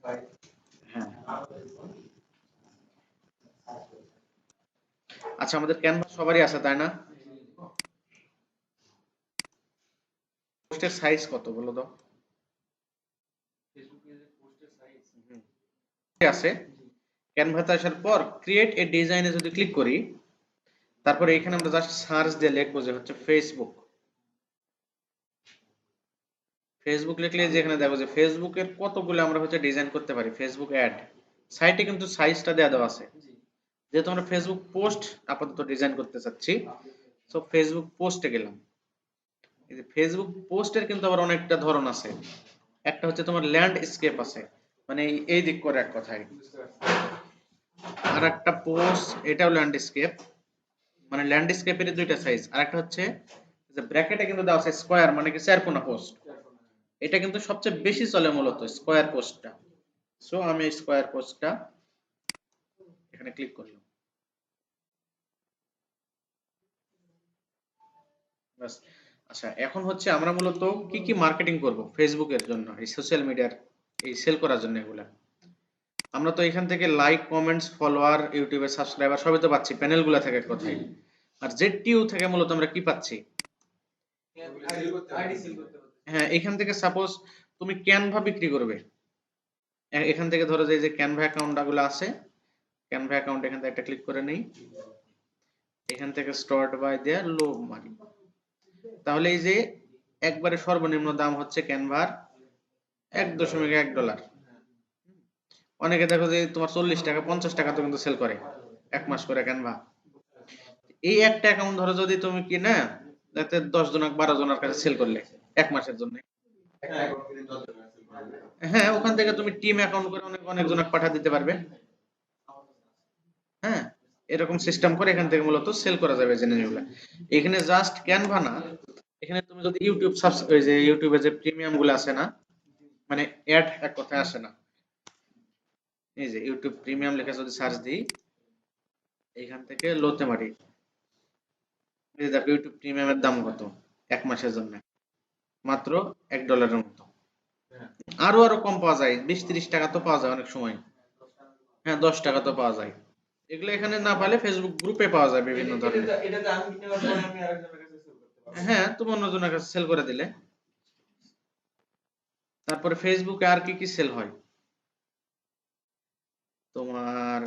হ্যাঁ, আচ্ছা আমাদের ক্যানভাস সবারই আছে তাই না? পোস্টের সাইজ কত বলো তো? আছে, ক্যানভাতে আসার পর ক্রিয়েট এ ডিজাইনে যদি ক্লিক করি, তারপরে এখানে আমরা জাস্ট সার্চ দিয়ে লিখবো যে হচ্ছে ফেসবুক। ফেসবুক লিখলে যে এখানে দেখো যে ফেসবুকের কতগুলো আমরা হচ্ছে ডিজাইন করতে পারি। ফেসবুক অ্যাড সাইটে কিন্তু সাইজটা দেওয়া আছে, যেহেতু আমরা ফেসবুক পোস্ট আপাতত ডিজাইন করতে চাচ্ছি, সো ফেসবুক পোস্টে গেলাম। এই যে ফেসবুক পোস্টের কিন্তু আবার অনেকটা ধরন আছে। একটা হচ্ছে তোমার ল্যান্ডস্কেপ আছে, মানে এই দিক করে এক কথায়। আর একটা পোস্ট, এটাও ল্যান্ডস্কেপ, মানে ল্যান্ডস্কেপের দুইটা সাইজ। আর একটা হচ্ছে যে ব্র্যাকেটে কিন্তু দেওয়া আছে স্কয়ার, মানে কি চারকোনা পোস্ট। এটা কিন্তু সবচেয়ে বেশি চলে মূলত স্কয়ার পোস্টটা। সো আমি স্কয়ার পোস্টটা এখানে ক্লিক করলাম। বাস। আচ্ছা এখন হচ্ছে আমরা মূলত কি কি মার্কেটিং করব ফেসবুকের জন্য, এই সোশ্যাল মিডিয়ার এই সেল করার জন্য এগুলা। আমরা তো এখান থেকে লাইক, কমেন্টস, ফলোয়ার, ইউটিউবের সাবস্ক্রাইবার সবই তো পাচ্ছি প্যানেলগুলো থেকে কোথায়। আর জেড থেকে মূলত আমরা কি পাচ্ছি? হ্যাঁ, এখান থেকে সাপোজ তুমি ক্যানভা বিক্রি করবে, এখান থেকে ধরো যে এই যে ক্যানভা অ্যাকাউন্ট গুলো আছে, ক্যানভা অ্যাকাউন্ট এখান থেকে একটা ক্লিক করে নেই, এখান থেকে স্টার্ট বাই দেয়ার লো মারি। তাহলে এই যে একবারে সর্বনিম্ন দাম হচ্ছে ক্যানভার $1.1। অনেকে দেখো যে তোমার 40 টাকা 50 টাকা তো কিন্তু সেল করে এক মাস করে ক্যানভা। এই একটা অ্যাকাউন্ট ধরো যদি তুমি কি না যাতে 10 জন 12 জনের কাছে সেল করলে এক মাসের জন্য, হ্যাঁ ওখান থেকে তুমি টিম অ্যাকাউন্ট করে অনেক অনেক জনক পাঠা দিতে পারবে। হ্যাঁ, এরকম সিস্টেম করে এখান থেকে মূলত সেল করা যাবে জিনিসগুলো। এখানে জাস্ট ক্যানভা না, এখানে তুমি যদি ইউটিউব ওই যে ইউটিউবে যে প্রিমিয়াম গুলো আছে না, মানে অ্যাড এক কথায় আসে না, এই যে ইউটিউব প্রিমিয়াম লেখা যদি সার্চ দিই এখান থেকে লোতে মারি, এই যে দেখো ইউটিউব প্রিমিয়ামের দাম কত এক মাসের জন্য, মাত্র $1 মতো। আরো আরো কম পাওয়া যায়, 20-30 টাকা তো পাওয়া যায় অনেক সময়। হ্যাঁ, 10 টাকা তো পাওয়া যায়। এগুলো এখানে না পালে ফেসবুক গ্রুপে পাওয়া যায় বিভিন্ন ধরনের। হ্যাঁ, তুমি অন্যজনের কাছে সেল করে দিলে। তারপরে ফেসবুকে আর কি কি সেল হয় তোমার,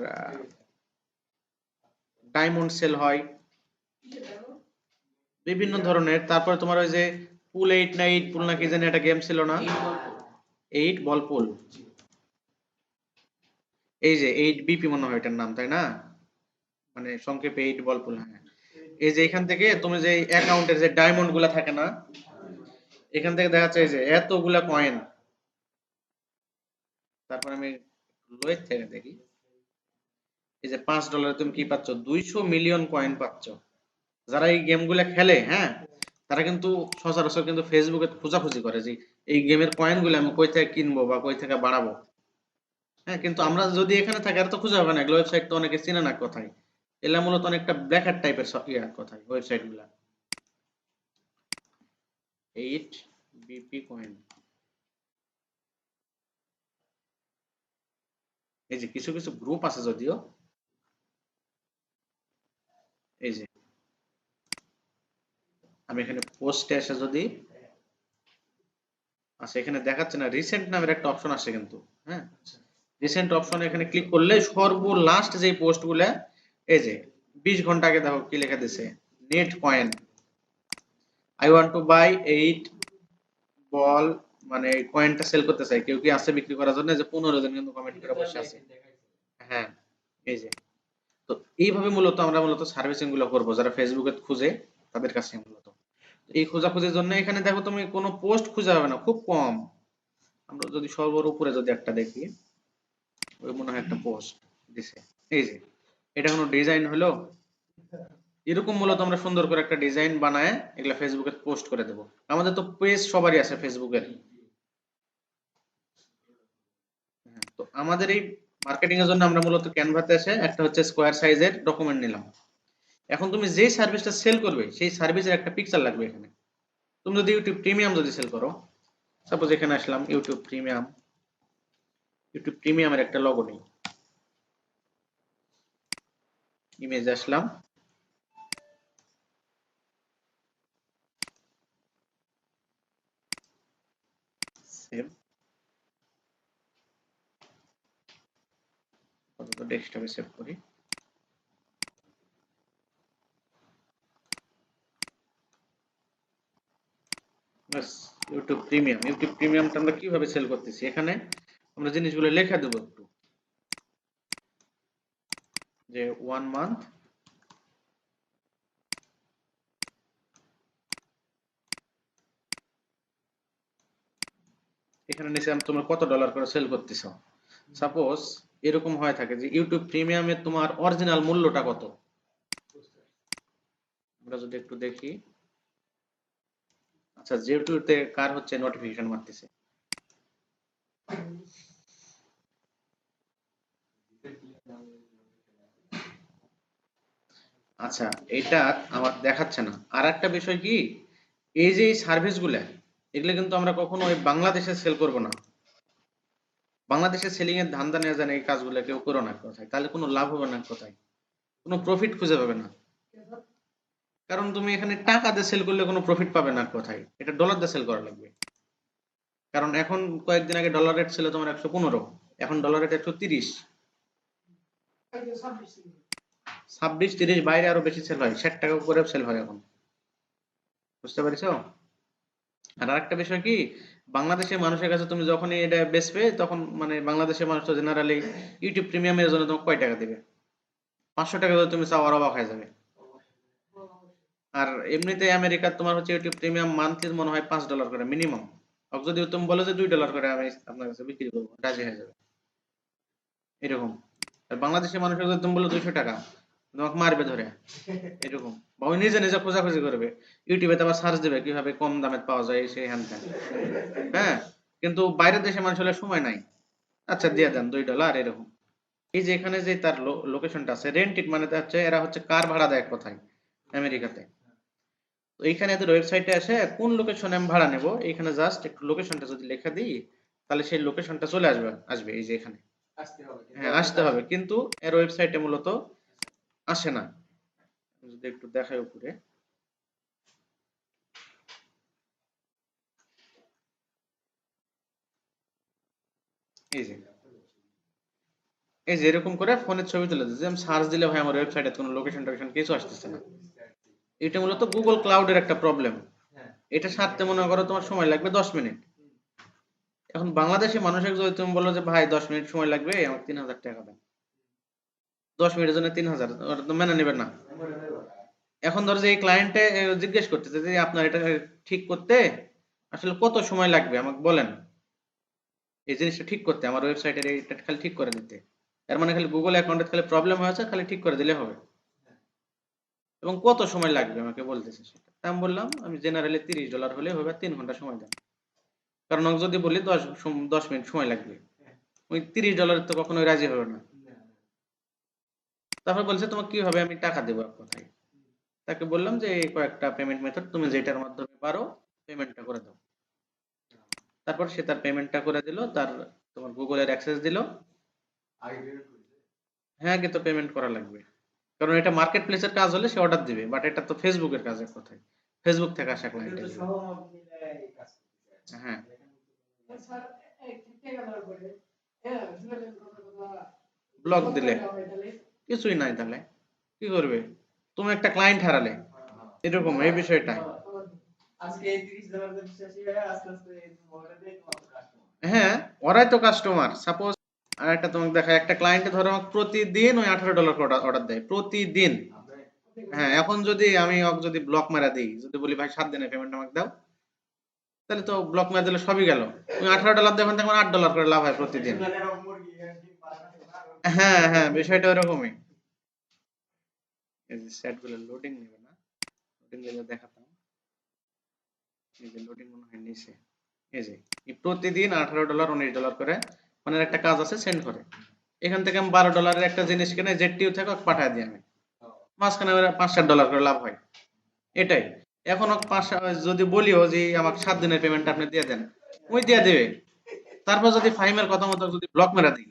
ডায়মন্ড সেল হয় বিভিন্ন ধরনের। তারপরে তোমার ওই যে পুল 8 না 8 পুল না কি জানি একটা গেম ছিল না, 8 বল পুল, এই যে 8 বিপি মনে হয় এটার নাম তাই না, মানে সংক্ষেপে 8 বল পুল। হ্যাঁ, এই যে এখান থেকে তুমি যে অ্যাকাউন্টের যে ডায়মন্ড গুলা থাকে না, এখান থেকে দেখা যাচ্ছে এই যে এতগুলা কয়েন। তারপর আমি লোয়ের থেকে দেখি, এই যে $5 তুমি কি পাচ্ছ, 200 মিলিয়ন কয়েন পাচ্ছ। যারা এই গেমগুলো খেলে, হ্যাঁ, তারা কিন্তু সচরাচর কিন্তু ফেসবুকে খোঁজাখুঁজি করে যে এই গেমের কয়েন গুলো আমি কই থেকে কিনবো বা কই থেকে বাড়াবো। হ্যাঁ, কিন্তু আমরা যদি এখানে থাকি আর তো খুঁজে হবে না, এগুলো ওয়েবসাইট তো অনেকে চিনে না কোথায়। এগুলা মূলত অনেকটা ব্ল্যাক টাইপের কোথায় ওয়েবসাইট গুলা। 8 বিপি কয়েন, এই যে কিছু কিছু গ্রুপ আছে যদিও, এই যে আমি এখানে পোস্টে এসে যদি, আচ্ছা এখানে দেখাচ্ছে না, রিসেন্ট নামের একটা অপশন আসে কিন্তু। হ্যাঁ, রিসেন্ট অপশনে এখানে ক্লিক করলে সর্বলাস্ট যে পোস্ট গুলা, এই যে 20 ঘন্টা আগে দেখো কি লেখা দিছে, net coin I want to buy 8 বল, মানে কয়েনটা সেল করতে চাই, কেউ কি আছে বিক্রি করার জন্য? যে 15 জন কিন্তু কমেন্ট করে বসে আছে। হ্যাঁ, এই যে, তো এইভাবে মূলত আমরা মূলত সার্ভিসিং গুলো করবো যারা ফেসবুকে খুঁজে তাদের কাছে মূলত। এই খোঁজাখুঁজির জন্য এখানে দেখো তুমি কোনো পোস্ট খুঁজে হবে না, খুব কম। আমরা যদি সর্বর উপরে যদি একটা দেখি, ওই মনে হয় একটা পোস্ট দিছে, এই যে এটা কোনো ডিজাইন হলো? এরকম মূলত আমরা সুন্দর করে একটা ডিজাইন বানায় এগুলা ফেসবুকে পোস্ট করে দেবো। আমাদের তো পেজ সবারই আছে ফেসবুকের। হ্যাঁ, তো আমাদের এই মার্কেটিং এর জন্য আমরা মূলত ক্যানভাতে এসে একটা হচ্ছে স্কোয়ার সাইজের ডকুমেন্ট নিলাম। এখন তুমি যেই সার্ভিসটা সেল করবে সেই সার্ভিসের একটা পিকচার লাগবে এখানে। তুমি যদি ইউটিউব প্রিমিয়াম যদি সেল করো, সাপোজ এখানে আসলাম ইউটিউব প্রিমিয়াম, ইউটিউব প্রিমিয়ামের একটা লগো নেই, ইমেজ আসলাম, সেভ, অন্তত ডেস্কটপে সেভ করি। বাস, ইউটিউব প্রিমিয়ামটা আমরা কিভাবে সেল করতেছি, এখানে আমরা জিনিসগুলো লেখা দেবো একটু, যে 1 মান্থ এখানে নিচে তোমার কত ডলার করে সেল করতেছো। সাপোজ এরকম হয়ে থাকে যে ইউটিউব প্রিমিয়ামে তোমার অরিজিনাল মূল্যটা কত, আমরা যদি একটু দেখি। আচ্ছা, যেহেতুতে কার হচ্ছে নোটিফিকেশন মারতেছে, আচ্ছা এটা আমার দেখাচ্ছে না। আর একটা বিষয় কি, এই যে সার্ভিস গুলা, এগুলো কিন্তু আমরা কখনো ওই বাংলাদেশে সেল করব না। বাংলাদেশে সেলিং এর ধান্দা নেওয়া যায় না, এই কাজগুলো কেউ করো না কোথায়, তাহলে কোনো লাভ হবে না কোথায়, কোনো প্রফিট খুঁজে পাবে না। কারণ তুমি এখানে টাকা দিয়ে সেল করলে কোনো প্রফিট পাবে না কোথায়, এটা ডলার দিয়ে সেল করা লাগবে। কারণ এখন কয়েকদিন আগে ডলার রেট ছিল তোমার 115, এখন ডলার রেট 130, 26-30, বাইরে আরো বেশি সেল হয়, 60 টাকা করে সেল হয় এখন, বুঝতে পারছো? আর আরেকটা বিষয় কি, বাংলাদেশের মানুষের কাছে তুমি যখনই এটা বেচবে, তখন মানে বাংলাদেশের মানুষ তো জেনারেলি ইউটিউব প্রিমিয়ামের জন্য তোমাকে কয় টাকা দিবে, 500 টাকা যদি তুমি চাও আর অবাক হয়ে যাবে। আর এমনিতে আমেরিকার তোমার হচ্ছে ইউটিউব প্রিমিয়াম মান্থলি মনে হয় $5 করে মিনিমাম। যদি তুমি বলো যে $2 করে আমি আপনার কাছে বিক্রি করবো, রাজি হয়ে যাবে এরকম। আর বাংলাদেশের মানুষের যদি তুমি বলো 200 টাকা, তোমাকে মারবে ধরে এরকম। বা ওই নিজে নিজে খোঁজাখুঁজি করবে, ইউটিউবে তো আবার সার্চ দেবে কিভাবে কম দামে পাওয়া যায় সেই হ্যান ত্যান। হ্যাঁ, কিন্তু বাইরের দেশে মানুষ হলে সময় নাই, আচ্ছা দিয়ে দেন $2 এরকম। এই যে এখানে যে তার লোকেশনটা আছে রেন্টেড, মানে হচ্ছে এরা হচ্ছে কার ভাড়া দেয় কোথায়, আমেরিকাতে। তো এইখানে এদের ওয়েবসাইটে এসে কোন লোকেশনে আমি ভাড়া নেব, এইখানে জাস্ট একটু লোকেশনটা যদি লেখা দিই, তাহলে সেই লোকেশনটা চলে আসবে এই যে এখানে। হ্যাঁ আসতে হবে, কিন্তু এর ওয়েবসাইটে মূলত আসে না। যদি একটু দেখাই উপরে, এই যে এরকম করে ফোনের ছবি তুলে দিচ্ছে, আমি সার্চ দিলে ভাই আমার ওয়েবসাইটে কোনো লোকেশন টোকেশন কিছু আসতেছে না। এটা মূলত গুগল ক্লাউডের একটা প্রবলেম। এটা সারতে মনে করো তোমার সময় লাগবে 10 মিনিট। এখন বাংলাদেশে মানুষের যদি তুমি বলো যে ভাই 10 মিনিট সময় লাগবে, আমার 3000 টাকা দেন, 10 মিনিটের জন্য 3000, ওরা তো মেনে নেবে না। এখন ধরো যে এই ক্লায়েন্টে জিজ্ঞেস করতেছে যে আপনার এটা ঠিক করতে আসলে কত সময় লাগবে আমাকে বলেন, এই জিনিসটা ঠিক করতে আমার ওয়েবসাইটের এটা খালি ঠিক করে দিতে। এর মানে খালি গুগল অ্যাকাউন্টে খালি প্রবলেম হয়েছে, খালি ঠিক করে দিলে হবে, এবং কত সময় লাগবে আমাকে বলতেছে সেটা। তা আমি বললাম আমি জেনারেলি $30 হলে হবে, 3 ঘন্টা সময় দেন। কারণ আমি যদি বলি 10 মিনিট সময় লাগবে, ওই $30 তো কখনোই রাজি হবে না। তারপর বলছে তোমাকে কি হবে, আমি টাকা দেবো এক কথায়। তাকে বললাম যে এই কয়েকটা পেমেন্ট মেথড তুমি যেটার মাধ্যমে পারো পেমেন্টটা করে দাও। তারপর সে তার পেমেন্টটা করে দিল, তার তোমার গুগলের অ্যাক্সেস দিল। হ্যাঁ, কিন্তু পেমেন্ট করা লাগবে, কারণ এটা মার্কেট প্লেসের কাজ হলে সে অর্ডার দিবে, বাট এটা তো ফেসবুকের কাজের কথাই, ফেসবুক থেকে আসা ক্লায়েন্ট। হ্যাঁ, ব্লক দিলে কিছুই নাই, তাহলে কি করবে, তুমি একটা ক্লায়েন্ট হারালে, এরকম এই বিষয়টা। হ্যাঁ, ওরাই তো কাস্টমার। সাপোজ আর একটা তোমাকে দেখায়, একটা ক্লায়েন্টে ধরো আমাকে প্রতিদিন ওই $18 অর্ডার দেয় প্রতিদিন। হ্যাঁ, এখন যদি আমি ওকে যদি ব্লক মারা দিই, যদি বলি ভাই 7 দিনের পেমেন্ট আমাকে দাও, তাহলে তো ব্লক মারা দিলে সবই গেল। তুমি $18 দেবেন, তখন $8 করে লাভ হয় প্রতিদিন। হ্যাঁ হ্যাঁ, বিষয়টা ওরকমই। এই যে সেট গুলো লোডিং নেবে না, লোডিং নিলে দেখাতাম। এই যে লোডিং মনে হয় নিচে, এই যে প্রতিদিন $18 $19 করে মানে একটা কাজ আছে সেন্ড করে। এখান থেকে আমি $12 একটা জিনিস কিনে জেটিও থেকে পাঠায় দিই আমি, মাঝখানে $5-7 করে লাভ হয় এটাই। এখন যদি বলিও যে আমাকে 7 দিনের পেমেন্ট আপনি দিয়ে দেন, ওই দিয়ে দেবে। তারপর যদি ফাহিমের কথা মতো যদি ব্লক মেরা দিই,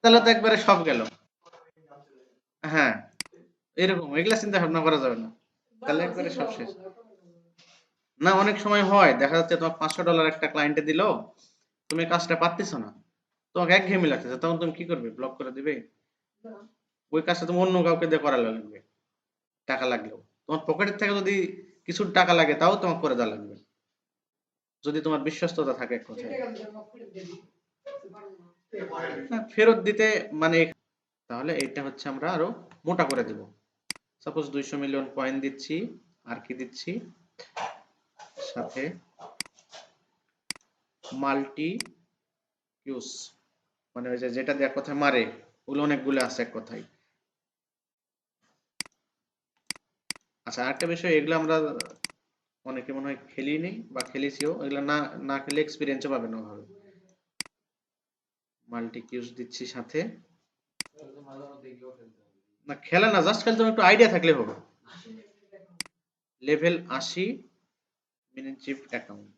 তাহলে তো একবারে সব গেল। হ্যাঁ, এরকম এগুলা চিন্তা ভাবনা করা যাবে না, তাহলে একবারে সব শেষ। না, অনেক সময় হয় দেখা যাচ্ছে তোমার $500 একটা ক্লায়েন্টে দিল, তুমি কাজটা পারতেছো না, তোমাকে একঘেয়েমি লাগতেছে, তখন তুমি কি করবে? ব্লক করে দিবে? ওই কাজটা তুমি অন্য কাউকে দিয়ে করা লাগবে, টাকা লাগলেও। তোমার পকেটের থেকে যদি কিছু টাকা লাগে তাও তোমাকে করে দেওয়া লাগবে, যদি তোমার বিশ্বস্ততা থাকে এক কথায়। না, ফেরত দিতে মানে তাহলে এটা হচ্ছে আমরা আরো মোটা করে দেব। সাপোজ 200 মিলিয়ন কয়েন দিচ্ছি, আর কি দিচ্ছি সাথে? মাল্টি ইউজ, মানে ওই যে যেটা দিয়ে এক কথায় মারে, ওগুলো অনেকগুলো আছে এক কথায়। আচ্ছা, আরেকটা বিষয়, এগুলো আমরা অনেকে মনে হয় খেলি নেই বা খেলেছিও, এগুলো না না খেলে এক্সপিরিয়েন্সও পাবে না ওভাবে। মাল্টি কিউজ দিচ্ছি সাথে, না খেলা না, জাস্ট খালি তোমার একটু আইডিয়া থাকলে হবে। লেভেল 80 মিনিট চিপ অ্যাকাউন্ট,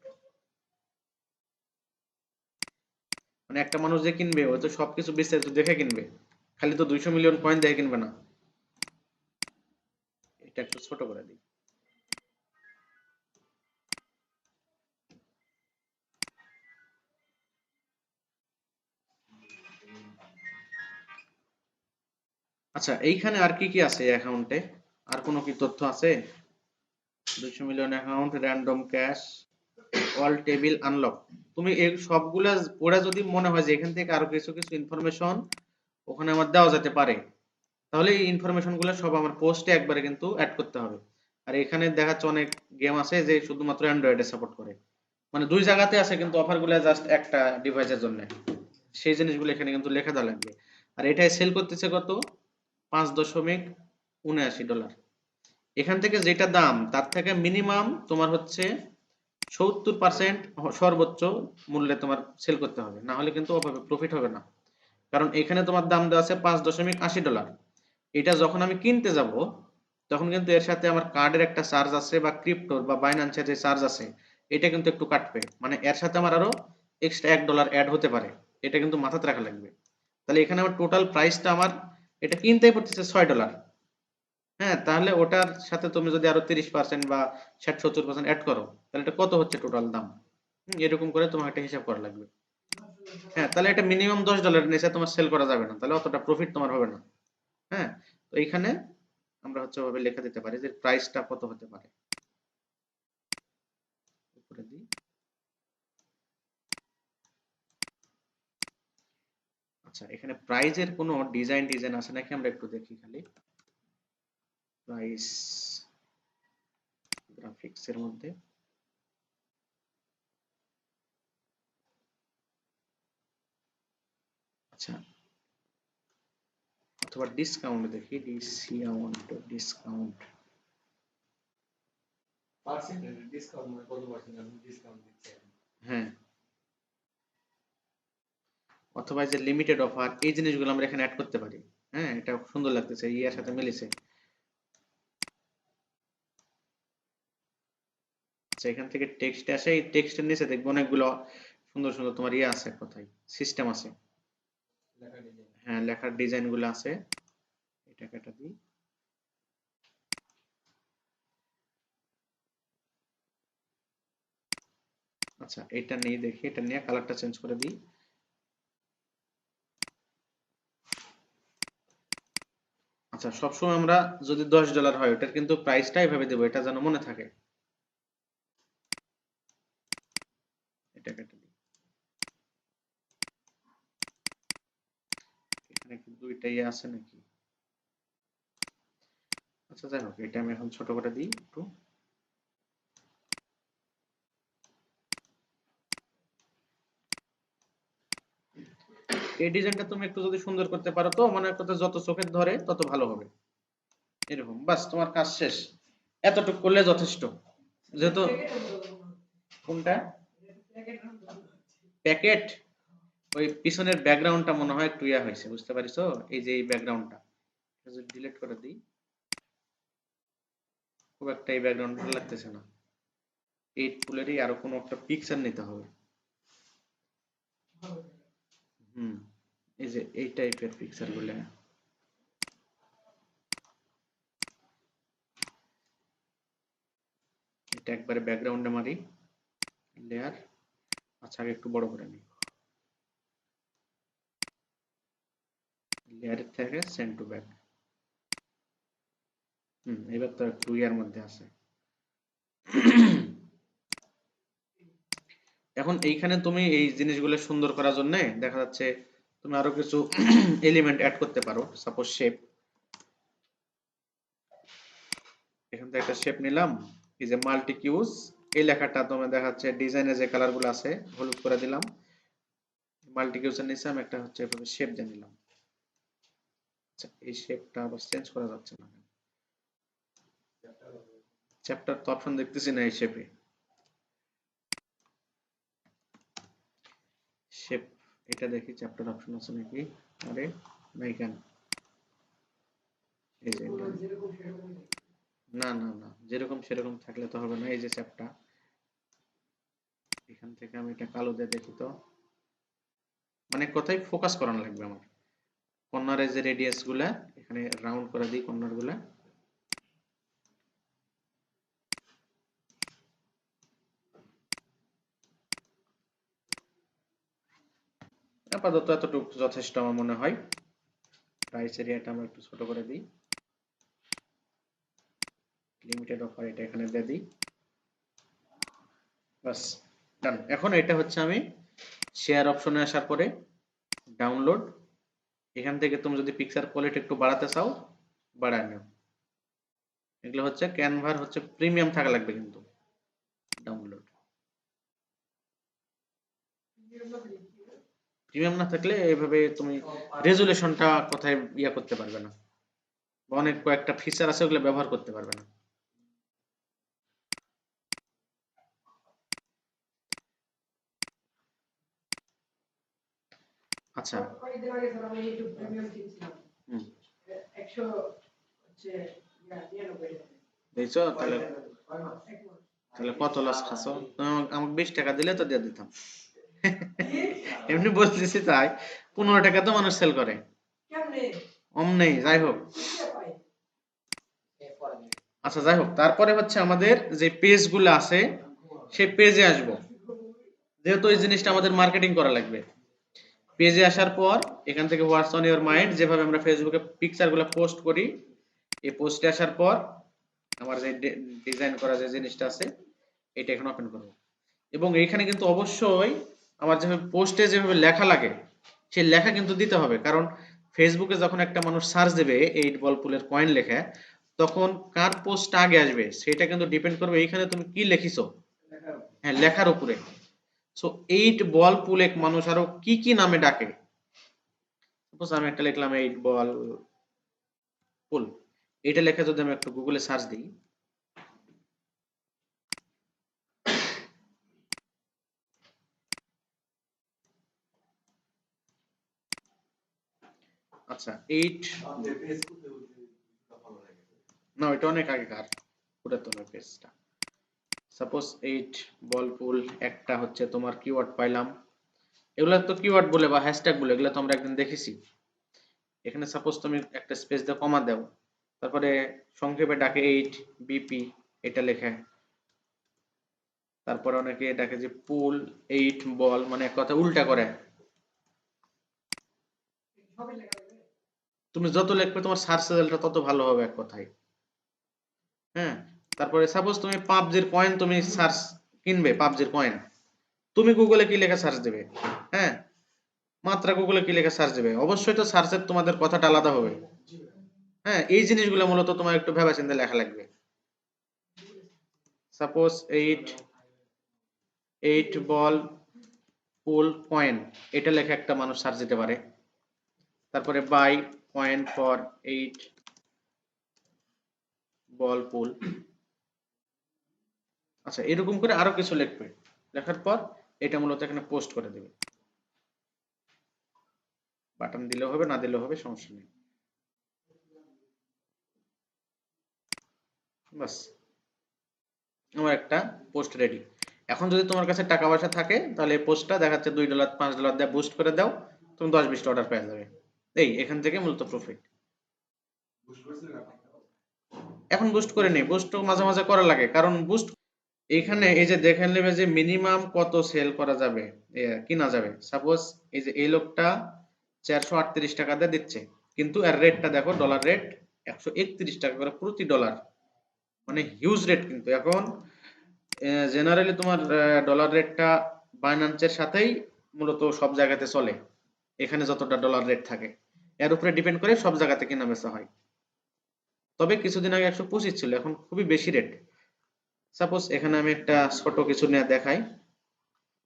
মানে একটা মানুষ যে কিনবে ও তো সবকিছু বিস্তারিত দেখে কিনবে, খালি তো 200 মিলিয়ন কয়েন দেখে কিনবে না। এটা একটু ছোট করে দিই। আচ্ছা, এইখানে আর কি কি আছে অ্যাকাউন্টে? আর কোনো কি তথ্য আছে? 200 million account, random cash, all table unlock. তুমি এই সবগুলা পড়ে যদি মনে হয় যে এখান থেকে আরো কিছু কিছু ইনফরমেশন ওখানে আমার দেওয়া যেতে পারে, তাহলে এই ইনফরমেশন গুলো সব আমার পোস্টে একবারে কিন্তু অ্যাড করতে হবে। আর এখানে দেখাচ্ছে অনেক গেম আছে যে শুধুমাত্র অ্যান্ড্রয়েডে সাপোর্ট করে, মানে দুই জায়গাতে আছে কিন্তু অফারগুলো জাস্ট একটা ডিভাইসের জন্য, সেই জিনিসগুলো এখানে কিন্তু লেখা দেওয়া লাগবে। আর এটাই সেল করতেছে কত? $5.79। এখান থেকে যেটা দাম তার থেকে মিনিমাম তোমার হচ্ছে 70% সর্বোচ্চ মূল্যে তোমার সেল করতে হবে, না হলে কিন্তু ওভাবে প্রফিট হবে না। কারণ এখানে তোমার দাম দেওয়া আছে $5.80। এটা যখন আমি কিনতে যাব তখন কিন্তু এর সাথে আমার কার্ডের একটা চার্জ আছে বা ক্রিপ্টোর বা বাইন্যান্সের যে চার্জ আছে, এটা কিন্তু একটু কাটবে, মানে এর সাথে আমার আরো এক্সট্রা $1 অ্যাড হতে পারে, এটা কিন্তু মাথাতে রাখা লাগবে। তাহলে এখানে আমার টোটাল প্রাইসটা আমার এটা কিনতেই পড়তেছে $6। হ্যাঁ, তাহলে ওটার সাথে তুমি যদি আরো 30% বা 60-70% অ্যাড করো, তাহলে এটা কত হচ্ছে টোটাল দাম? এরকম করে তোমার একটা হিসাব করা লাগবে। হ্যাঁ, তাহলে এটা মিনিমাম $10 নিচে তোমার সেল করা যাবে না, তাহলে অতটা প্রফিট তোমার হবে না। হ্যাঁ, তো এইখানে আমরা হচ্ছে ওভাবে লেখা দিতে পারি যে প্রাইসটা কত হতে পারে। উপরে দিই। আচ্ছা, এখানে প্রাইজের কোনো ডিজাইন আছে নাকি আমরা একটু দেখি খালি। প্রাইস গ্রাফিক্স এর মধ্যে, আচ্ছা, অথবা ডিসকাউন্ট দেখি, ডিসকাউন্ট, ডিসকাউন্ট। হ্যাঁ, অথবা এই যে লিমিটেড অফার, এই জিনিসগুলো আমরা এখানে অ্যাড করতে পারি। হ্যাঁ, এটা খুব সুন্দর লাগতেছে, ইয়ার সাথে মিলেছে। আচ্ছা, এখান থেকে টেক্সট আসে, এই টেক্সটের নিচে দেখবো অনেকগুলো সুন্দর সুন্দর তোমার ইয়ে আছে, কোথায় সিস্টেম আছে। হ্যাঁ, লেখার ডিজাইন গুলো আছে, এটা কেটে দিই। আচ্ছা, এটা নিয়ে দেখি, এটা নিয়ে কালারটা চেঞ্জ করে দিই। আচ্ছা, সবসময় আমরা যদি $10 হয় ওটার কিন্তু প্রাইসটা এভাবে দেবো, এটা যেন মনে থাকে। এটা কেটে দিই। এখানে কি দুইটাই আছে নাকি? আচ্ছা, যাই হোক, এটা আমি এখন ছোট করে দিই একটু। এই ডিজাইনটা তুমি একটু যদি সুন্দর করতে পারো তো মনে করতে যত চোখের ধরে তত ভালো হবে। এরকম বাস তোমার কাজ শেষ, এতটুকু করলে যথেষ্ট। যেহেতু কোনটা প্যাকেট, ওই পিছনের ব্যাকগ্রাউন্ডটা মনে হয় একটু ইয়া হয়েছে, বুঝতে পারিছো? এই যে এই ব্যাকগ্রাউন্ডটা যদি ডিলিট করে দিই, খুব একটা এই ব্যাকগ্রাউন্ড ভালো লাগতেছে না। এই ফুলেরই আরো কোনো একটা পিকচার নিতে হবে। এই যে এই টাইপের পিকচার গুলো, এটা একবারে ব্যাকগ্রাউন্ডে মারি, লেয়ার। আচ্ছা আগে একটু বড় করে নিই, লেয়ারের থেকে সেন্ড টু ব্যাক। এবার তো একটু ইয়ার মধ্যে আছে। এখন এইখানে তুমি এই জিনিসগুলো সুন্দর করার জন্য দেখা যাচ্ছে তুমি আরো কিছু এলিমেন্ট অ্যাড করতে পারো। সাপোজ শেপ, এখান থেকে একটা শেপ নিলাম, এই যে মাল্টি কিউজ, এই লেখাটা তোমার দেখাচ্ছে ডিজাইনে যে কালার গুলো আছে হলুদ করে দিলাম, মাল্টি কিউজের নিচে আমি একটা হচ্ছে এভাবে শেপ দিয়ে নিলাম। আচ্ছা এই শেপটা আবার চেঞ্জ করা যাচ্ছে না, চ্যাপ্টার তো অপশন দেখতেছি না এই শেপে। শেপ এটা দেখি চ্যাপ্টার অপশন আছে নাকি, আরে নাই কেন, এই যে না না না, যেরকম সেরকম থাকলে তো হবে না। এই যে চ্যাপ্টার, এখান থেকে আমি এটা কালো দিয়ে দেখি তো, মানে কোথায় ফোকাস করানো লাগবে আমার কর্নারের যে রেডিয়াস গুলা, এখানে রাউন্ড করে দিই কর্নার গুলা। আপাতত এতটুকু যথেষ্ট আমার মনে হয়। প্রাইস এরিয়াটা আমরা একটু ছোট করে দিই, লিমিটেড অফার এটা এখানে দিয়ে দিই, বাস ডান। এখন এটা হচ্ছে আমি শেয়ার অপশনে আসার পরে ডাউনলোড, এখান থেকে তুমি যদি পিকচার কোয়ালিটি একটু বাড়াতে চাও বাড়ায় নিও। এগুলো হচ্ছে ক্যানভার হচ্ছে প্রিমিয়াম থাকা লাগবে কিন্তু। ডাউনলোড প্রিমিয়াম না থাকলে এইভাবে তুমি রেজুলেশনটা কোথায় ইয়া করতে পারবে না, বা অনেক কয়েকটা ফিচার আছে ওগুলো ব্যবহার করতে পারবে না। আচ্ছা দেখছো তাহলে, তাহলে কত লস খাচ্ছ? আমাকে 20 টাকা দিলে তো দিয়ে দিতাম। এমনি বলতেছি তাই, 15 টাকা তো মানুষ সেল করে অমনি। যাই হোক, আচ্ছা যাই হোক, তারপরে হচ্ছে আমাদের যে পেজ গুলো আছে সেই পেজে আসবো, যেহেতু এই জিনিসটা আমাদের মার্কেটিং করা লাগবে। পেজে আসার পর এখান থেকে হোয়াটস অন ইওর মাইন্ড, যেভাবে আমরা ফেসবুকে পিকচার গুলো পোস্ট করি, এই পোস্টে আসার পর আমার যে ডিজাইন করা যে জিনিসটা আছে এটা এখন ওপেন করব। এবং এইখানে কিন্তু অবশ্যই আমার যেভাবে পোস্টে যেভাবে লেখা লাগে সেই লেখা কিন্তু দিতে হবে, কারণ ফেসবুকে যখন একটা মানুষ সার্চ দেবে 8 বল পুলের কয়েন লেখা, তখন কার পোস্ট আগে আসবে সেটা কিন্তু ডিপেন্ড করবে এইখানে তুমি কি লিখিছো, হ্যাঁ লেখার উপরে। সো 8 বল পুল এক মানুষ আরো কি কি নামে ডাকে, সাপোজ আমি একটা লিখলাম 8 বল পুল, এটা লেখা যদি আমি একটু গুগলে সার্চ দিই, আচ্ছা 8, না এটা অনেক আগেকার পুরাতন পেজটা। সাপোজ 8 বল পুল, একটা হচ্ছে তোমার কিওয়ার্ড পাইলাম, এগুলা তো কিওয়ার্ড বলে বা হ্যাশট্যাগ বলে, এগুলা তো আমরা একদিন দেখেছি। এখানে সাপোজ তুমি একটা স্পেস দিয়ে কমা দাও, তারপরে সংক্ষেপে ডাকে 8 বিপি এটা লেখা, তারপরে অনেকে ডাকে যে পুল 8 বল, মানে এক কথা উল্টা করে। তুমি যত লিখবে তোমার সার্চ রেজাল্টটা তত ভালো হবে এক কথায়। হ্যাঁ, তারপরে সাপোজ তুমি পাবজির কয়েন তুমি সার্চ কিনবে, পাবজির কয়েন, তুমি গুগলে কি লেখা সার্চ দেবে? হ্যাঁ, মাত্রা গুগলে কি লেখা সার্চ দেবে? অবশ্যই তো সার্চের তোমাদের কথাটা আলাদা হবে। হ্যাঁ, এই জিনিসগুলো মূলত তোমার একটু ভেবেচিন্তে লেখা লাগবে। সাপোজ 8 বল পুল কয়েন, এটা লেখা একটা মানুষ সার্চ দিতে পারে। তারপরে বাই কয়েন ফর 8 বল পুল। আচ্ছা এরকম করে আরো কিছু লিখবে, লেখার পর এটা মূলত এখানে পোস্ট করে দেবে। বাটন দিলেও হবে, না দিলেও হবে, সমস্যা নেই। বাস, আমার একটা পোস্ট রেডি। এখন যদি তোমার কাছে টাকা পয়সা থাকে তাহলে এই পোস্টটা দেখাচ্ছে $2 $5 দিয়ে বুস্ট করে দাও, তুমি 10-20টা অর্ডার পেয়ে যাবে। এই এখান থেকে মূলত প্রফিট। এখন বুস্ট করে নেই, বুস্ট মাঝে মাঝে করা লাগে, কারণ বুস্ট এখানে এই যে দেখে নেবে যে মিনিমাম কত সেল করা যাবে, কিনা যাবে। সাপোজ এই যে এই লোকটা 438 টাকা দিয়ে দিচ্ছে, কিন্তু এর রেটটা দেখো, ডলার রেট 131 টাকা করে প্রতি ডলার, মানে হিউজ রেট। কিন্তু এখন জেনারেলি তোমার ডলার রেটটা বাইন্যান্সের সাথেই মূলত সব জায়গাতে চলে, এখানে যতটা ডলার রেট থাকে এর উপরে ডিপেন্ড করে সব জায়গাতে কেনা বেচা হয়। তবে কিছুদিন আগে 125 ছিল, এখন খুবই বেশি রেট। সাপোজ এখানে আমি একটা ছোট কিছু নিয়ে দেখাই।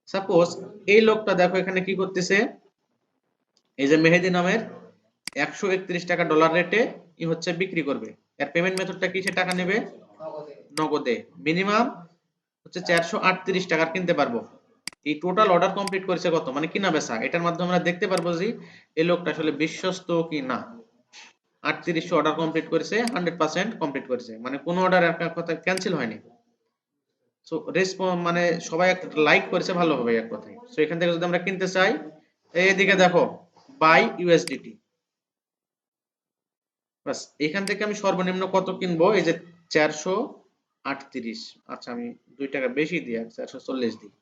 সাপোজ এই লোকটা দেখো এখানে কি করতেছে, এই যে মেহেদি নামের 131 টাকা ডলার রেটে ই হচ্ছে বিক্রি করবে। এর পেমেন্ট মেথডটা কি, সে টাকা নেবে নগদে, মিনিমাম হচ্ছে 438 টাকার কিনতে পারবো। এই টোটাল অর্ডার কমপ্লিট করেছে কত, মানে কিনা বেচা, এটার মাধ্যমে আমরা দেখতে পারবো যে এই লোকটা আসলে বিশ্বস্ত কি না। 3800 অর্ডার কমপ্লিট করেছে, 100% কমপ্লিট করেছে, মানে কোনো অর্ডার একটা কথা ক্যান্সেল হয়নি। সো রেসপন্স মানে সবাই একটা লাইক করেছে ভালোভাবে এক কথায়। সো এখান থেকে যদি আমরা কিনতে চাই, এইদিকে দেখো বাই ইউএসডিটি, বাস এখান থেকে আমি সর্বনিম্ন কত কিনবো, এই যে 438, আচ্ছা আমি 2 টাকা বেশি দিই, 440 দিই।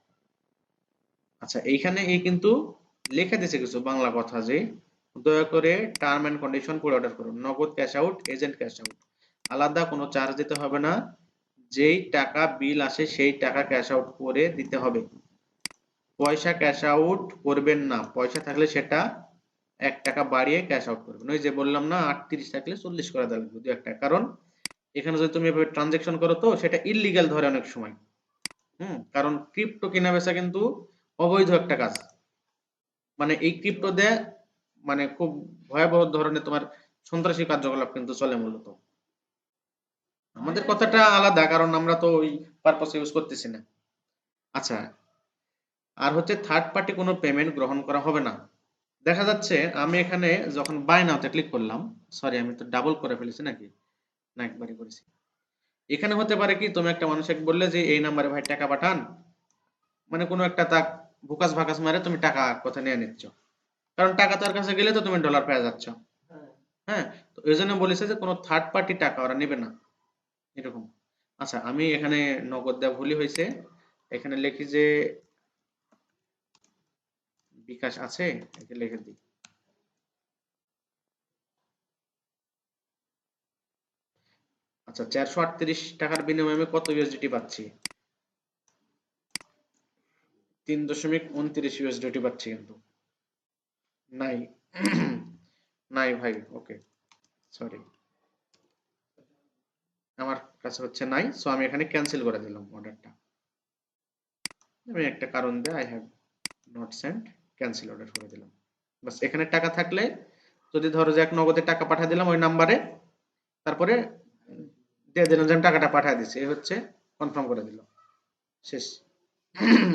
আচ্ছা এইখানে এই কিন্তু লিখে দিয়েছে কিছু বাংলা কথা, যে দয়া করে টার্ম এন্ড কন্ডিশন পড়ে অর্ডার করুন, নগদ cash out, agent cash out, আলাদা কোনো চার্জ দিতে হবে না, যেই টাকা বিল আসে সেই টাকা ক্যাশ আউট করে দিতে হবে, পয়সা ক্যাশ আউট করবেন না, পয়সা থাকলে সেটা 1 টাকা বাড়িয়ে ক্যাশ আউট করবেন। ওই যে বললাম না 38 থাকলে 40 করে দেওয়া লাগবে 2 টাকা, কারণ এখানে যদি তুমি এভাবে ট্রানজাকশন করো তো সেটা ইললিগ্যাল ধরে অনেক সময়। কারণ ক্রিপ্টো কেনা বেচা কিন্তু অবৈধ একটা কাজ, মানে এই ক্রিপ্টো দিয়ে মানে খুব ভয়াবহ ধরনের তোমার সন্ত্রাসী কার্যকলাপ কিন্তু চলে মূলত। আমাদের কথাটা আলাদা, কারণ আমরা তো ওই পারপাস ইউজ করতেছি না। আচ্ছা, আর হচ্ছে থার্ড পার্টি কোনো পেমেন্ট গ্রহণ করা হবে না। দেখা যাচ্ছে আমি এখানে যখন বাই নাওতে ক্লিক করলাম, সরি আমি তো ডাবল করে ফেলেছি নাকি, না একবারই করেছি। এখানে হতে পারে কি, তুমি একটা মানুষকে বললে যে এই নাম্বারে ভাই টাকা পাঠান, মানে কোনো একটা তাক ভুকাস ভাকাস মারে তুমি টাকা কথা নিয়ে নিচ্ছ, কারণ টাকা তার কাছে গেলে তো তুমি ডলার পেয়ে যাচ্ছ। হ্যাঁ, তো এই জন্য বলেছে যে কোনো থার্ড পার্টি টাকা ওরা নেবে না, এরকম। আচ্ছা আমি এখানে নগদ দেওয়া ভুলই হয়েছে, এখানে লিখি যে বিকাশ আছে, একে লিখে দিই। আচ্ছা 438 টাকার বিনিময়ে আমি কত ইউএসডিটি পাচ্ছি, 3.29 ইউএসডিটি পাচ্ছি, কিন্তু নাই নাই ভাই, ওকে সরি, আমার কাছে হচ্ছে নাই। সো আমি এখানে ক্যান্সেল করে দিলাম অর্ডারটা, আমি একটা কারণ দিয়ে I have not sent, cancel order করে দিলাম। বাস এখানে টাকা থাকলে, যদি ধরো যে এক নগদে টাকা পাঠিয়ে দিলাম ওই নাম্বারে, তারপরে দিয়ে দিলাম যে আমি টাকাটা পাঠিয়ে দিচ্ছি, এই হচ্ছে কনফার্ম করে দিলাম, শেষ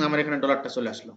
আমার এখানে ডলারটা চলে আসলো।